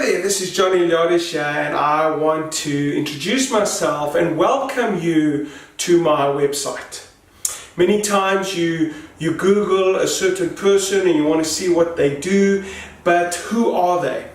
there, this is Johnny Eliades here, and I want to introduce myself and welcome you to my website. Many times you Google a certain person and you want to see what they do, but who are they?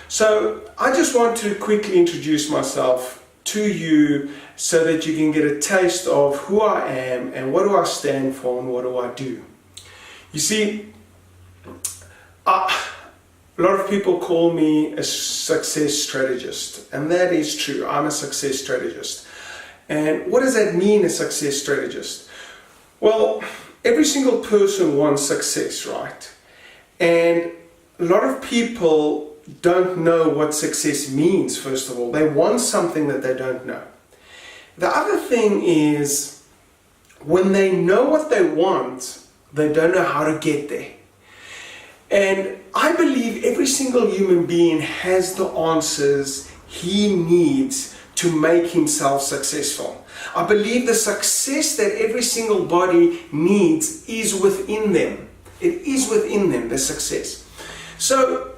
So I just want to quickly introduce myself to you so that you can get a taste of who I am and what do I stand for and what do I do. You see, a lot of people call me a success strategist, and that is true. I'm a success strategist. And what does that mean, a success strategist? Well, every single person wants success, right? And a lot of people don't know what success means, first of all. They want something that they don't know. The other thing is, when they know what they want, they don't know how to get there. And I believe every single human being has the answers he needs to make himself successful. I believe the success that every single body needs is within them. It is within them, the success. So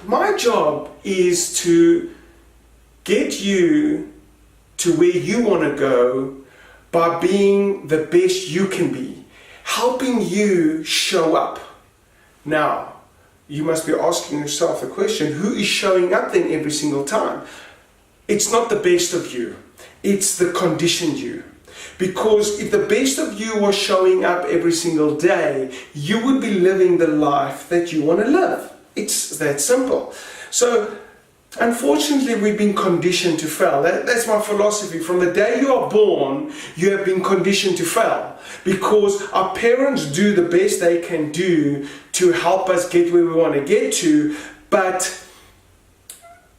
my job is to get you to where you want to go by being the best you can be, helping you show up. Now, you must be asking yourself the question, who is showing up then every single time? It's not the best of you, it's the conditioned you. Because if the best of you was showing up every single day, you would be living the life that you want to live. It's that simple. So, unfortunately, we've been conditioned to fail. That's my philosophy. From the day you are born, you have been conditioned to fail. Because our parents do the best they can do to help us get where we want to get to, but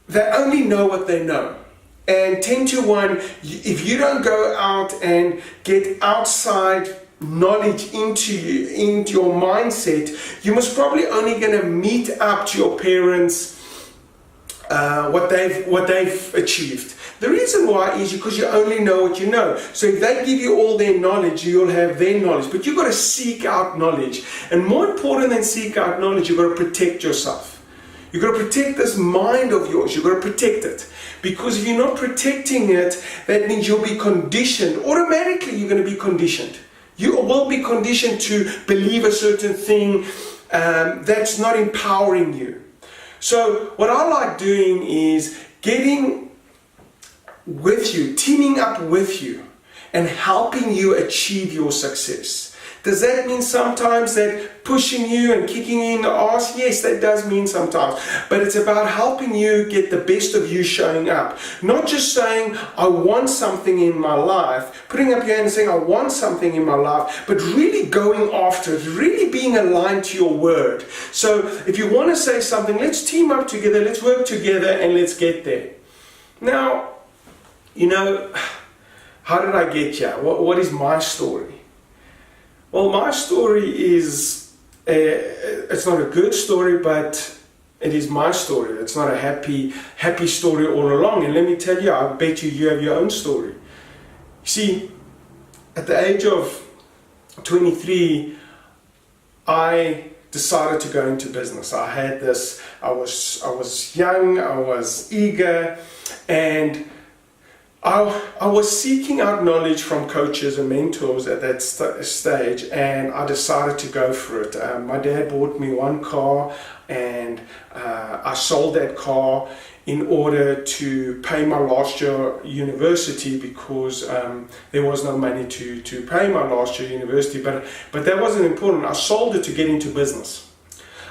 they only know what they know. And 10 to 1, if you don't go out and get outside knowledge into your mindset, you most probably only going to meet up to your parents what they've achieved. The reason why is because you only know what you know. So if they give you all their knowledge, you'll have their knowledge. But you've got to seek out knowledge. And more important than seek out knowledge, you've got to protect yourself. You've got to protect this mind of yours. You've got to protect it. Because if you're not protecting it, that means you'll be conditioned. Automatically, you're going to be conditioned. You will be conditioned to believe a certain thing that's not empowering you. So what I like doing is getting with you, teaming up with you, and helping you achieve your success. Does that mean sometimes that pushing you and kicking you in the arse? Yes, that does mean sometimes. But it's about helping you get the best of you showing up. Not just saying, I want something in my life, putting up your hand and saying, I want something in my life, but really going after it, really being aligned to your word. So if you want to say something, let's team up together, let's work together, and let's get there. Now, you know, how did I get here? What is my story? Well, my story is, it's not a good story, but it is my story. It's not a happy story all along. And let me tell you, I bet you have your own story. See, at the age of 23, I decided to go into business. I had this, I was young, I was eager, and I was seeking out knowledge from coaches and mentors at that stage, and I decided to go for it. My dad bought me one car, and I sold that car in order to pay my last year university, because there was no money to pay my last year university, but that wasn't important. I sold it to get into business.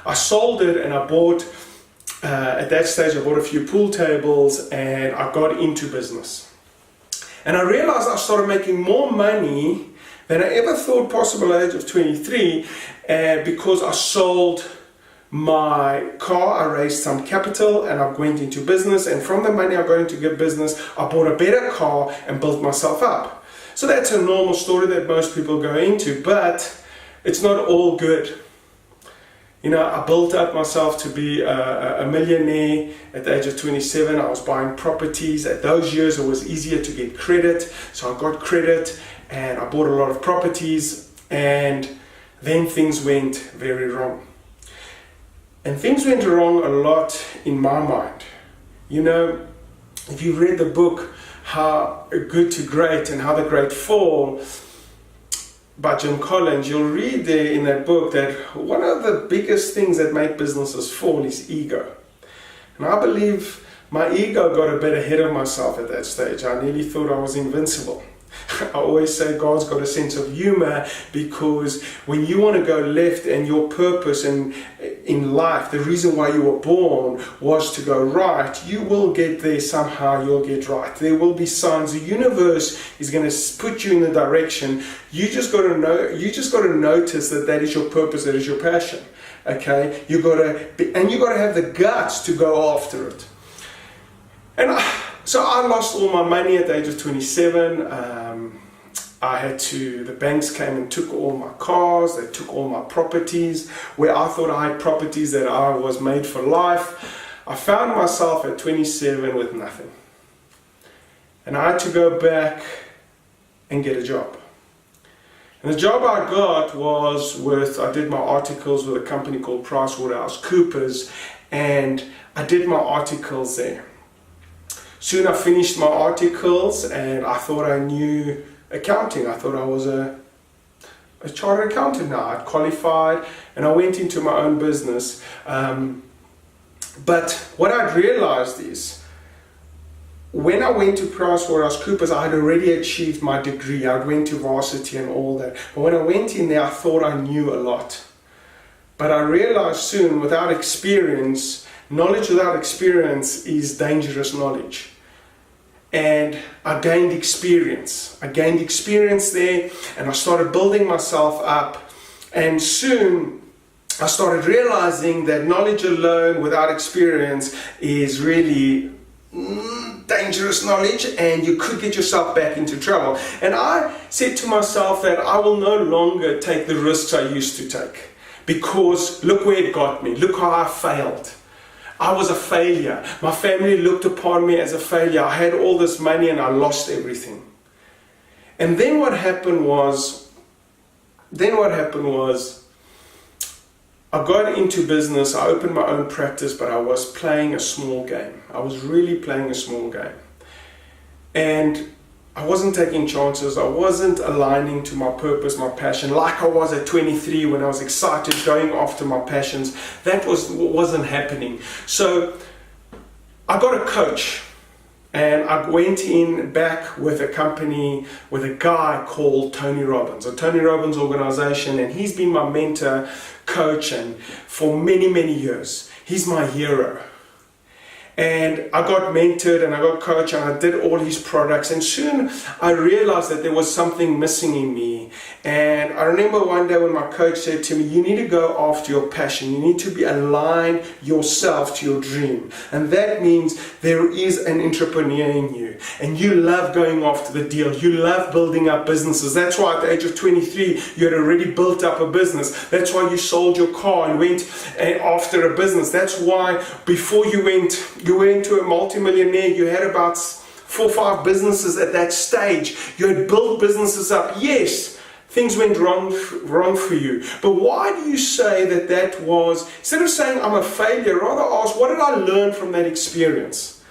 I sold it and I bought, at that stage I bought a few pool tables and I got into business. And I realized I started making more money than I ever thought possible at the age of 23 because I sold my car, I raised some capital, and I went into business, and from the money I got into good business, I bought a better car and built myself up. So that's a normal story that most people go into, but it's not all good. You know, I built up myself to be a millionaire at the age of 27. I was buying properties. At those years, it was easier to get credit. So I got credit and I bought a lot of properties, and then things went very wrong. And things went wrong a lot in my mind. You know, if you read the book, How Good to Great and How the Great Fall, by Jim Collins, you'll read there in that book that one of the biggest things that make businesses fall is ego. And I believe my ego got a bit ahead of myself at that stage. I nearly thought I was invincible. I always say God's got a sense of humor, because when you want to go left and your purpose in life, the reason why you were born was to go right, you will get there somehow. You'll get right. There will be signs. The universe is going to put you in the direction. You just got to know. You just got to notice that is your purpose. That is your passion. Okay, you got to have the guts to go after it. And so I lost all my money at the age of 27. The banks came and took all my cars, they took all my properties, where I thought I had properties that I was made for life. I found myself at 27 with nothing. And I had to go back and get a job. And the job I got was I did my articles with a company called PricewaterhouseCoopers, and I did my articles there. Soon I finished my articles and I thought I knew accounting. I thought I was a chartered accountant now. I'd qualified and I went into my own business. But what I'd realized is, when I went to PricewaterhouseCoopers, I had already achieved my degree. I went to varsity and all that. But when I went in there, I thought I knew a lot. But I realized soon, without experience, knowledge without experience is dangerous knowledge. And I gained experience. I gained experience there, and I started building myself up. And soon I started realizing that knowledge alone without experience is really dangerous knowledge, and you could get yourself back into trouble. And I said to myself that I will no longer take the risks I used to take, because look where it got me. Look how I failed. I was a failure. My family looked upon me as a failure. I had all this money and I lost everything. And then what happened was I got into business. I opened my own practice, but I was playing a small game. I was really playing a small game. And I wasn't taking chances. I wasn't aligning to my purpose, my passion, like I was at 23 when I was excited, going after my passions. That wasn't happening. So I got a coach, and I went in back with a company, with a guy called Tony Robbins, a Tony Robbins organization, and he's been my mentor, coach, and for many, many years. He's my hero. And I got mentored and I got coached and I did all his products, and soon I realized that there was something missing in me. And I remember one day when my coach said to me, you need to go after your passion. You need to be aligned yourself to your dream. And that means there is an entrepreneur in you, and you love going after the deal. You love building up businesses. That's why at the age of 23 you had already built up a business. That's why you sold your car and went after a business. That's why before you went into a multimillionaire, you had about 4 or 5 businesses at that stage. You had built businesses up. Yes, things went wrong for you. But why do you say that was, instead of saying I'm a failure, rather ask, what did I learn from that experience?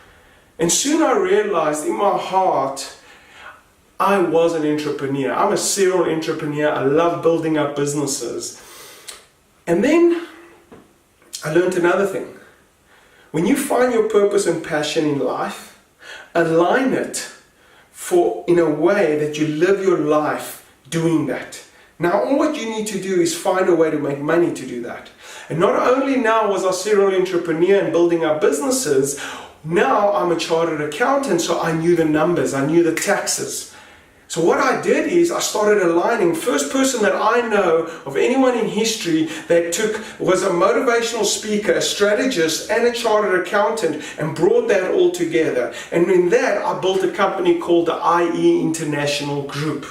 And soon I realized in my heart, I was an entrepreneur. I'm a serial entrepreneur. I love building up businesses. And then I learned another thing. When you find your purpose and passion in life, align it in a way that you live your life doing that. Now, all what you need to do is find a way to make money to do that. And not only now was I a serial entrepreneur and building up businesses, now I'm a chartered accountant, so I knew the numbers, I knew the taxes. So what I did is I started aligning. First person that I know of anyone in history that was a motivational speaker, a strategist, and a chartered accountant, and brought that all together. And in that, I built a company called the IE International Group,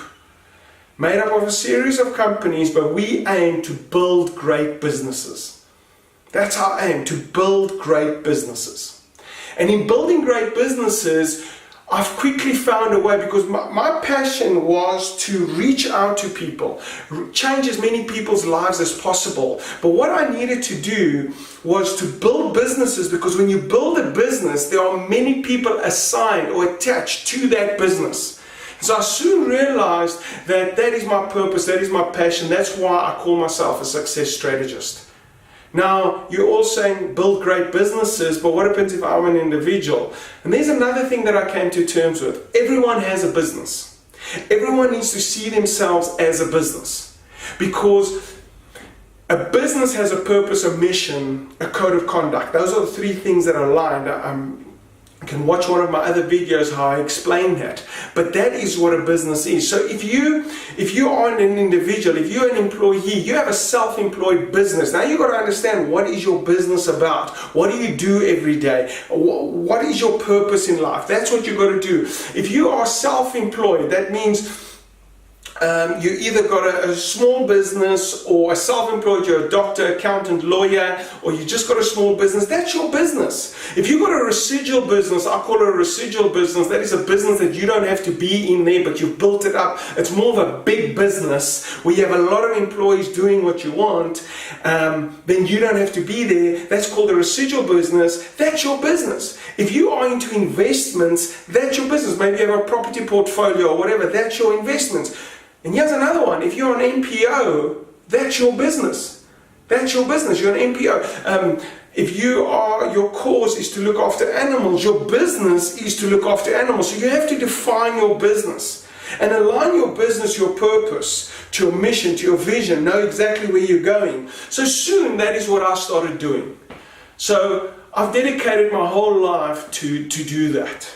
made up of a series of companies, but we aim to build great businesses. That's our aim, to build great businesses. And in building great businesses, I've quickly found a way, because my passion was to reach out to people, change as many people's lives as possible. But what I needed to do was to build businesses, because when you build a business, there are many people assigned or attached to that business. So I soon realized that that is my purpose, that is my passion. That's why I call myself a success strategist. Now, you're all saying build great businesses, but what happens if I'm an individual? And there's another thing that I came to terms with. Everyone has a business. Everyone needs to see themselves as a business, because a business has a purpose, a mission, a code of conduct. Those are the three things that are aligned. You can watch one of my other videos how I explain that. But that is what a business is. So if you are an individual, if you're an employee, you have a self-employed business. Now you've got to understand, what is your business about? What do you do every day? What is your purpose in life? That's what you've got to do. If you are self-employed, that means you either got a small business, or a self-employed, you're a doctor, accountant, lawyer, or you just got a small business. That's your business. If you've got a residual business, I call it a residual business. That is a business that you don't have to be in there, but you've built it up. It's more of a big business where you have a lot of employees doing what you want. Then you don't have to be there. That's called a residual business. That's your business. If you are into investments, that's your business. Maybe you have a property portfolio or whatever. That's your investments. And here's another one. If you're an NPO, that's your business. That's your business. You're an NPO. If your cause is to look after animals, your business is to look after animals. So you have to define your business and align your business, your purpose, to your mission, to your vision. Know exactly where you're going. So soon, that is what I started doing. So I've dedicated my whole life to do that.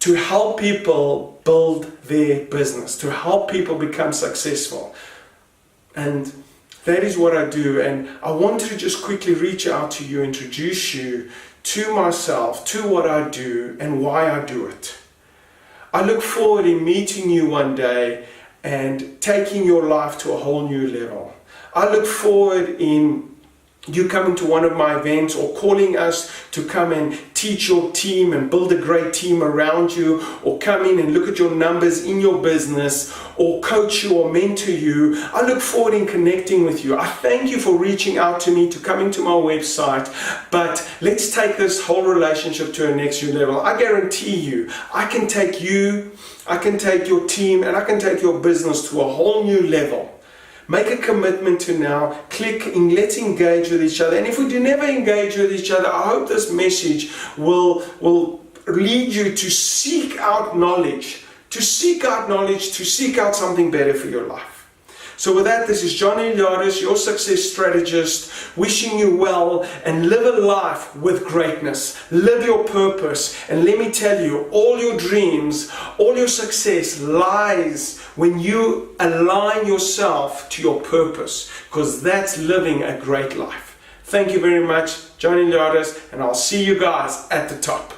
To help people build their business, to help people become successful. And that is what I do. And I wanted to just quickly reach out to you, introduce you to myself, to what I do, and why I do it. I look forward in meeting you one day and taking your life to a whole new level. I look forward in you coming to one of my events, or calling us to come and teach your team and build a great team around you, or come in and look at your numbers in your business, or coach you or mentor you. I look forward in connecting with you. I thank you for reaching out to me, to coming to my website, but let's take this whole relationship to a next new level. I guarantee you, I can take you, I can take your team, and I can take your business to a whole new level. Make a commitment to now, click in, let's engage with each other. And if we do never engage with each other, I hope this message will lead you to seek out knowledge, to seek out something better for your life. So with that, this is John Eliades, your success strategist, wishing you well, and live a life with greatness. Live your purpose. And let me tell you, all your dreams, all your success lies when you align yourself to your purpose, because that's living a great life. Thank you very much, John Eliades, and I'll see you guys at the top.